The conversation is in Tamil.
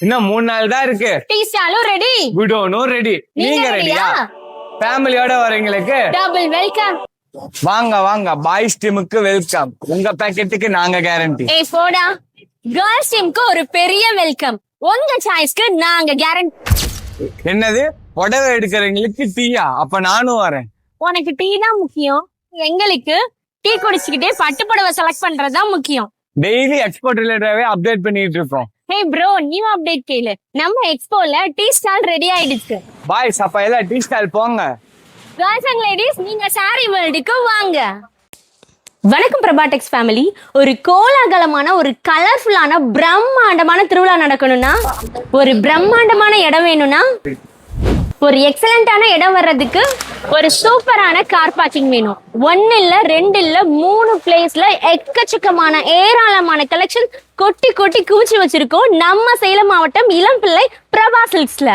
இன்னும் 3 நாள் தான் இருக்கு. டீ ஸ்டாலும் ரெடி, குடோனும் ரெடி. நீங்க ரெடியா? ஃபேமிலியோட வரவங்களுக்கு டபுள் வெல்கம். வாங்க வாங்க, பாய்ஸ் டீமுக்கு வெல்கம். உங்க பாக்கெட்டுக்கு நாங்க கேரண்டி. ஏய் போடா, கேர்ள்ஸ் டீமுக்கு ஒரு பெரிய வெல்கம். உங்க சாய்ஸ்க்கு நாங்க கேரண்டி. என்னது, புடவை எடுக்கிறவங்களுக்கு டீயா? அப்ப நானும் வரேன். உனக்கு டீ தான் முக்கியம், எங்களுக்கு டீ குடிச்சுக்கிட்டே பட்டு புடவை செலக்ட் பண்றதுதான் முக்கியம். டெய்லி எக்ஸ்போர்ட் ரிலேட்டடாவே அப்டேட் பண்ணிட்டு இருக்கோம். ஹே ப்ரோ, நியூ அப்டேட் கேளு. நம்ம எக்ஸ்போல டீ ஸ்டால் ரெடி ஆயிடுச்சு. பாய்ஸ் அப்ப எல்லாம் டீ ஸ்டால் போங்க. கேர்ள்ஸ் அண்ட் லேடிஸ், நீங்க சாரி வேர்ல்டுக்கு வாங்க. வணக்கம் பிரபாடெக்ஸ் ஃபேமிலி. ஒரு கோலாகலமான, ஒரு கலர்ஃபுல்லான, பிரம்மாண்டமான திருவிழா நடக்கணும்னா, ஒரு பிரம்மாண்டமான இடம் வேணும்னா, ஒரு எக்ஸலண்டான இடம் வர்றதுக்கு ஒரு சூப்பரான கார் பார்க்கிங் வேணும். 1 இல்ல 2 இல்ல 3 பிளேஸ்ல எக்கச்சக்கமான ஏராளமான கலெக்ஷன் கொட்டி கொட்டி குவிச்சு வச்சிருக்கோம் நம்ம சேலம் மாவட்டம் இளம்பிள்ளை பிரபா சில்க்ஸ்ல.